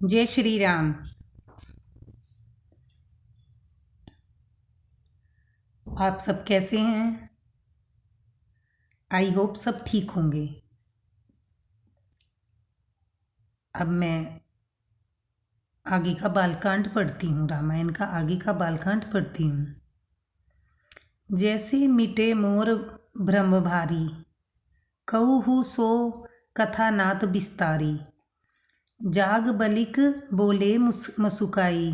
जय श्री राम। आप सब कैसे हैं? आई होप सब ठीक होंगे। अब मैं आगे का बालकांड पढ़ती हूँ, रामायण का आगे का बालकांड पढ़ती हूँ। जैसे मिटे मोर भ्रम भारी, कहूँ सो कथा नाथ बिस्तारी। जाग बलिक बोले मसुकाई,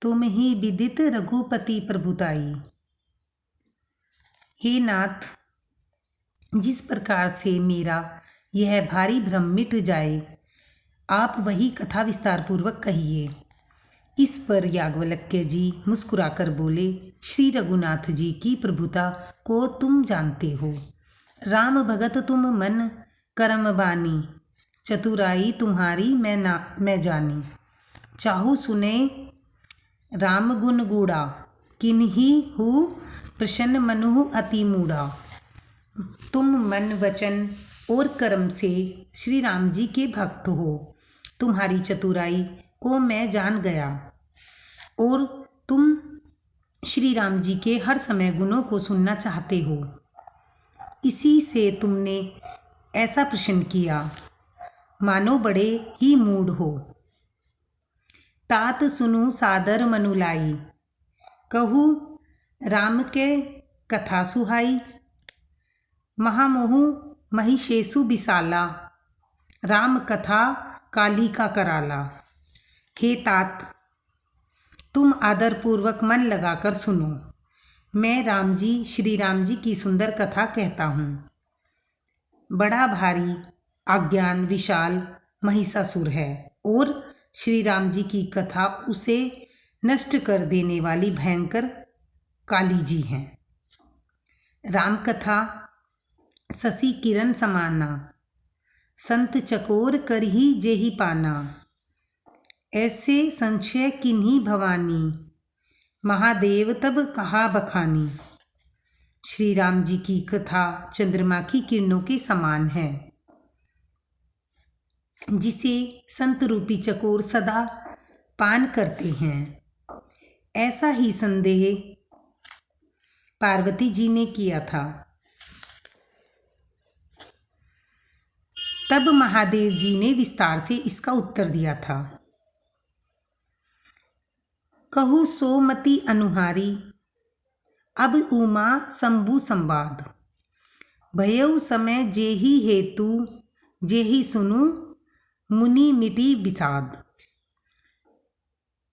तुम ही विदित रघुपति प्रभुताई। हे नाथ, जिस प्रकार से मेरा यह भारी भ्रम मिट जाए, आप वही कथा विस्तार पूर्वक कहिए। इस पर याज्ञवल्क्य जी मुस्कुराकर बोले, श्री रघुनाथ जी की प्रभुता को तुम जानते हो। राम भगत तुम मन कर्म बानी, चतुराई तुम्हारी मैं जानी। चाहू सुने राम गुण गूढ़ा, किन्हीं हूँ प्रसन्न मनु अति मूढ़ा। तुम मन वचन और कर्म से श्री राम जी के भक्त हो। तुम्हारी चतुराई को मैं जान गया और तुम श्री राम जी के हर समय गुणों को सुनना चाहते हो। इसी से तुमने ऐसा प्रश्न किया, मानो बड़े ही मूढ़ हो। तात सुनु सादर मनुलाई, कहूँ राम के कथा सुहाई। महामोहु महिषेसु बिसाला, राम कथा काली का कराला। हे तात, तुम आदरपूर्वक मन लगाकर सुनो। मैं राम जी श्री राम जी की सुंदर कथा कहता हूँ। बड़ा भारी अज्ञान विशाल महिषासुर है और श्री राम जी की कथा उसे नष्ट कर देने वाली भयंकर काली जी हैं। राम कथा शशि किरण समाना, संत चकोर कर ही जेहि पाना। ऐसे संशय किन्हीं भवानी, महादेव तब कहा बखानी। श्री राम जी की कथा चंद्रमा की किरणों के समान है, जिसे संत रूपी चकोर सदा पान करते हैं। ऐसा ही संदेह पार्वती जी ने किया था। तब महादेव जी ने विस्तार से इसका उत्तर दिया था। कहूँ सोमति अनुहारी, अब उमा शंभु संवाद। भयउ समय जेहि हेतु, जेहि सुनु मुनि मिटी विषाद।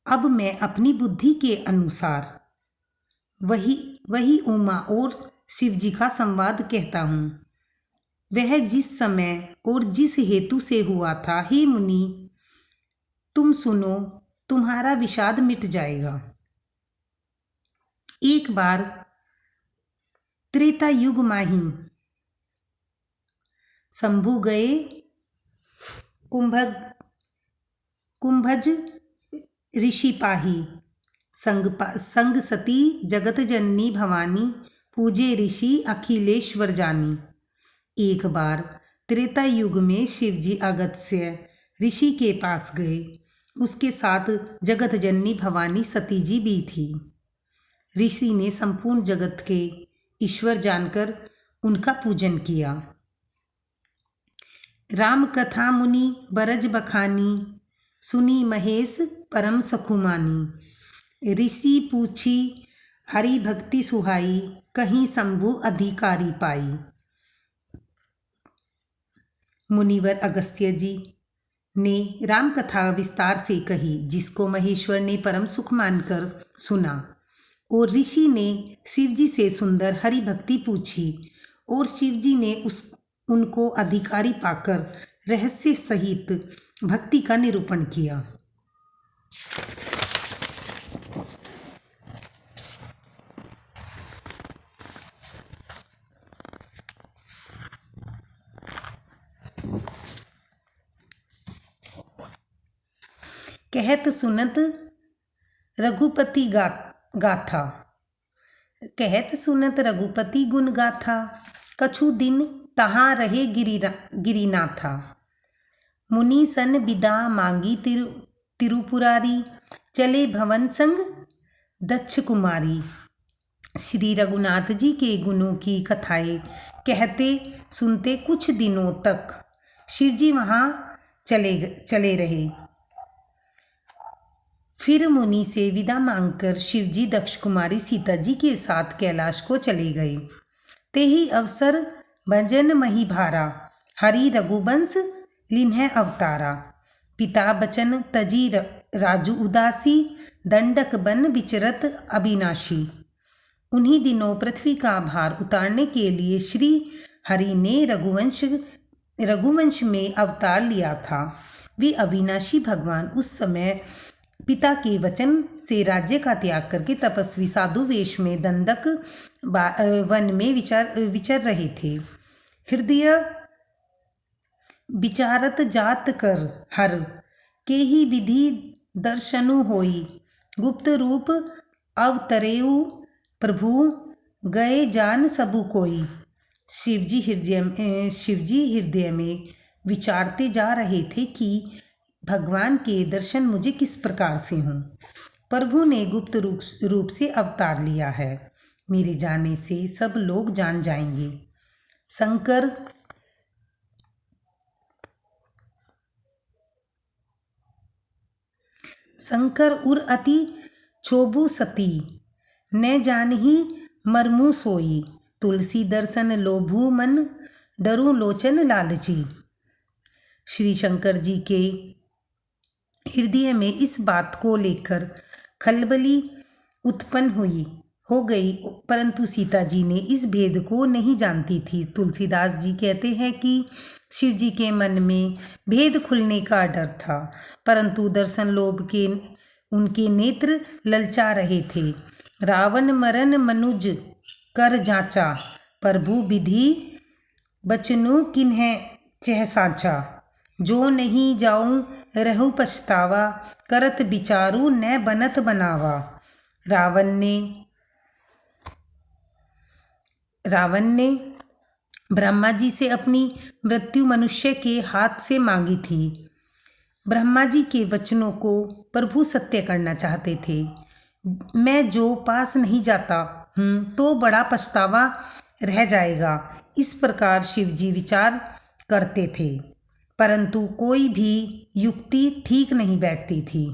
अब मैं अपनी बुद्धि के अनुसार वही उमा और शिव जी का संवाद कहता हूँ। वह जिस समय और जिस हेतु से हुआ था, हे मुनि तुम सुनो, तुम्हारा विषाद मिट जाएगा। एक बार त्रेता युग माही शंभु गए कुंभज ऋषि पाही। संग सती जगत जननी भवानी, पूजे ऋषि अखिलेश्वर जानी। एक बार त्रेता युग में शिव जी अगस्त्य ऋषि के पास गए। उसके साथ जगत जननी भवानी सती जी भी थी। ऋषि ने संपूर्ण जगत के ईश्वर जानकर उनका पूजन किया। राम कथा मुनि बरज बखानी, सुनी महेश परम सखुमानी। ऋषि पूछी हरि भक्ति सुहाई, कहीं शंभु अधिकारी पाई। मुनिवर अगस्त्य जी ने राम कथा विस्तार से कही, जिसको महेश्वर ने परम सुख मानकर सुना। और ऋषि ने शिव जी से सुंदर हरि भक्ति पूछी और शिव जी ने उनको अधिकारी पाकर रहस्य सहित भक्ति का निरूपण किया। कहत सुनत रघुपति गाथा, कहत सुनत रघुपति गुण गाथा। कछु दिन तहाँ रहे गिरिनाथा। मुनि सन विदा मांगी तिरुपुरारी, चले भवन संग दक्ष कुमारी। श्री रघुनाथ जी के गुणों की कथाएं कहते सुनते कुछ दिनों तक शिव जी वहाँ चले रहे। फिर मुनि से विदा मांगकर शिव जी दक्ष कुमारी सीता जी के साथ कैलाश को चले गए। ते ही अवसर भजन मही भारा, हरि रघुवंश लिन्ह अवतारा। पिता बचन तजी राजू उदासी, दंडक बन विचरत अविनाशी। उन्हीं दिनों पृथ्वी का भार उतारने के लिए श्री हरि ने रघुवंश में अवतार लिया था। वे अविनाशी भगवान उस समय पिता के वचन से राज्य का त्याग करके तपस्वी साधु वेश में दंडक वन में विचर रहे थे। हृदय विचारत जात कर हर, के ही विधि दर्शनु होई। गुप्त रूप अवतरेऊ प्रभु, गए जान सबु कोई। शिव जी हृदय में विचारते जा रहे थे कि भगवान के दर्शन मुझे किस प्रकार से हों। प्रभु ने गुप्त रूप से अवतार लिया है, मेरे जाने से सब लोग जान जाएंगे। शंकर उर अति क्षोभु सती, न जानही मरमु सोई। तुलसी दर्शन लोभु मन, डरू लोचन लालची। श्री शंकर जी के हृदय में इस बात को लेकर खलबली उत्पन्न हो गई, परंतु सीता जी ने इस भेद को नहीं जानती थी। तुलसीदास जी कहते हैं कि शिव जी के मन में भेद खुलने का डर था, परंतु दर्शन लोभ के उनके नेत्र ललचा रहे थे। रावण मरन मनुज कर जाचा, प्रभु विधि बचनु किन्ह चह साचा। जो नहीं जाऊं रहूं पछतावा, करत विचारू न बनत बनावा। रावण ने ब्रह्मा जी से अपनी मृत्यु मनुष्य के हाथ से मांगी थी। ब्रह्मा जी के वचनों को प्रभु सत्य करना चाहते थे। मैं जो पास नहीं जाता हूँ तो बड़ा पछतावा रह जाएगा, इस प्रकार शिव जी विचार करते थे, परंतु कोई भी युक्ति ठीक नहीं बैठती थी।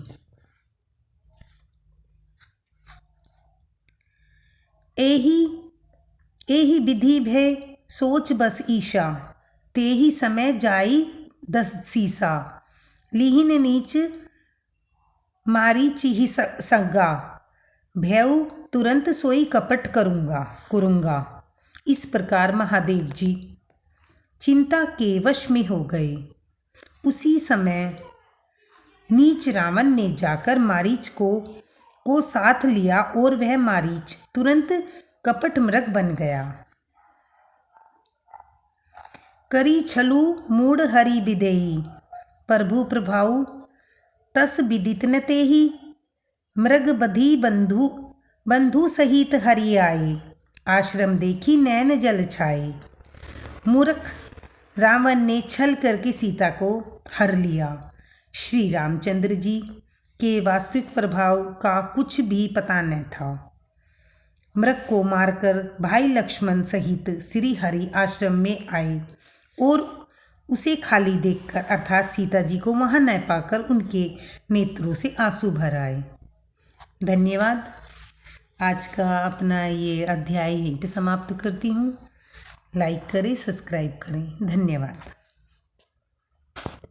एही विधि भय सोच बस ईशा, तेही समय जाई दस सीसा। लीहिन नीच मारी चिहि संगा, भयउ तुरंत सोई कपट करूँगा। इस प्रकार महादेव जी चिंता के वश में हो गए। उसी समय नीच रावण ने जाकर मारीच को साथ लिया और वह मारीच तुरंत कपट मृग बन गया। करी छलु मूढ़ हरि विदेही, प्रभु प्रभाऊ तस विदित न तेहि। मृग बधी बंधु सहित हरि आए, आश्रम देखी नैन जल छाए। मूर्ख रावण ने छल करके सीता को हर लिया। श्री रामचंद्र जी के वास्तविक प्रभाव का कुछ भी पता न था। मृग को मारकर भाई लक्ष्मण सहित श्री हरि आश्रम में आए और उसे खाली देखकर अर्थात सीता जी को वहाँ न पाकर उनके नेत्रों से आंसू भर आए। धन्यवाद। आज का अपना ये अध्याय यहीं पे समाप्त करती हूँ। लाइक करें, सब्सक्राइब करें। धन्यवाद।